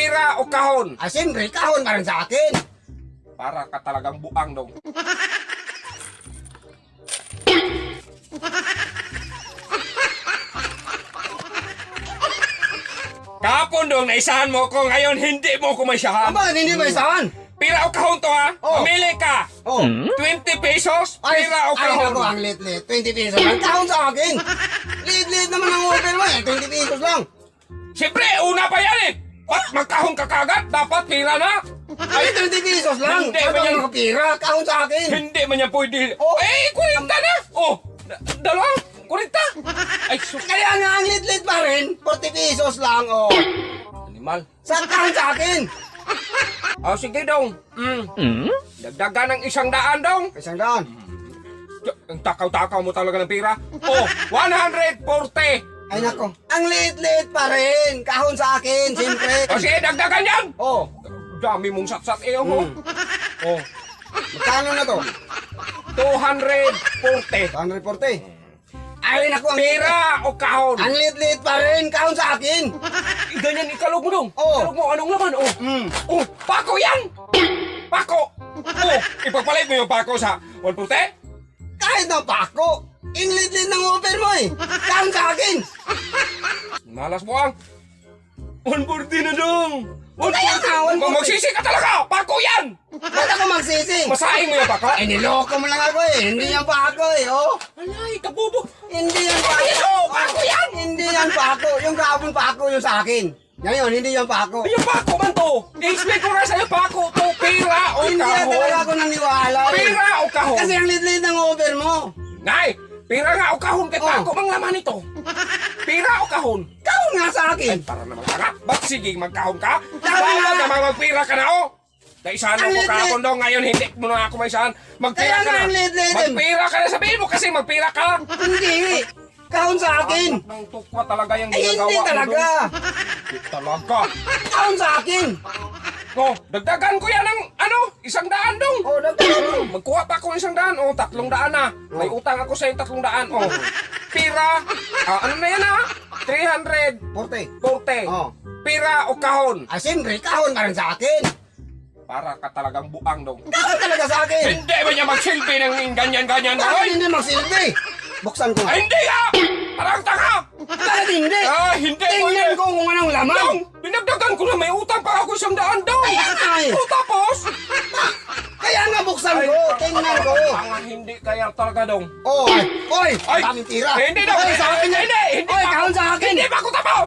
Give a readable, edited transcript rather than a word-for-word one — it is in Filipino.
pira o kahon? Siyempre, kahon pa rin sa akin. Para ka talagang buang dong. Kapon dong, naisahan mo ko. Ngayon, hindi mo ko maisahan. Bakit hindi ba isahan? Pira o kahon to ha? Oh. Mamili ka. Oh. 20 pesos, pira o Ay, kahon. ako, ang lit-lit. 20 pesos lang. Kahon sa akin. Lit-lit naman ang offer mo eh. 20 pesos lang. Siyempre, una pa yan eh. Ba't magkahon ka kagad? Dapat pira na. Ay, 20 pesos lang. Hindi, Ano ganyan. ang pira? Kahon sa akin. Hindi man yan pwede. Oh. Eh, 40 na. Oh, dalawa. 40. Ay, sus. Kaya nga, ang lit-lit pa rin. 40 pesos lang, oh. Animal. Sa kahon sa akin. Oh, sige dong. Dagdagan ng 100 dong. Isang daan. Ang takaw-takaw mo talaga ng pira. Oh, 140. Ay, nako. Ang lit-lit pa rin. Kahon sa akin, siyempre. O sige, dagdagan yan. Oh, Dami mong satsat eh, oh. Oh, magkano na to? 240. 140. Ay, naku, ang Pira o kahon? Ang lit-lit pa rin. Kahon sa akin. Ganyan, ikalog mo dong. Oh. Ikalog mo, anong laman? Oh, oh, pako yan. Pako. Oh, ipagpalit mo yung pako sa 140. Kahit na pako. Ang lit-lit ng offer mo eh. Kahon sa akin. Malas mo ang 140 na dong. Kaya nga, 140. Kung magsisi ka talaga, pako yan. Ba't ako magsisi? Masahin mo yung pako. Eh, niloko mo lang ako eh. Hindi yan pako eh, oh. Alay, kabubo. Hindi yan pako. Ayan, oh, pako yan. Hindi yan pako. Yung kahapon pako yung sa akin. Ngayon, hindi yan pako. Ay, yung pako man to. I-explain ko nga sa'yo, pako to. Pira o Hindi yan talaga kahon. ako naniwala eh. Pira o kahon. Kasi ang lit-lit ng offer mo. Ngay, pira nga o kahon kay Oh. pako mang laman ito. Pira o kahon. Kahon nga sa akin. Para naman ka. Ba't sige magkahon ka? Tama Bawal na. naman magpira ka na oh. Naisahan Ang mo lit-lit. kahapon daw, ngayon hindi mo na ako maisahan. Magpira Kaya ka nga na. ang lit-lit. Magpira ka na, sabihin mo kasi magpira ka. Hindi. Kahon sa akin. Anak ng tukwa talaga yung Ay, ginagawa hindi mo talaga. doon. Hindi talaga. Kahon sa akin. Oh, dagdagan ko yan ng 100 dong. Oh, dagdagan mo. Magkuha pa ako ng 100. Oh, 300 na. May utang ako sa 300. Oh. Pira. Ano na yan ha? 340. 40. Oh. Pira o kahon? Siyempre, kahon pa rin sa akin. Para ka talagang buang dong. Kahon talaga sa akin. Hindi ba niya magsilbi ng ganyan-ganyan Bakit doon? hindi magsilbi? Buksan ko. Ay, hindi ah! Parang tanga! Bakit hindi? Hindi mo Tingnan ko kung anong laman. Dong, dinagdagan ko na may utang pa ako 100 daw. Ay. O tapos? Kaya nga buksan ko. Tingnan ko. Tanga, hindi kaya talaga dong. Oh, oy, Ay, daming tira. Hindi daw. Oy, sa akin yan. Hindi Oy, kahon sa akin. Hindi pa ako tapos.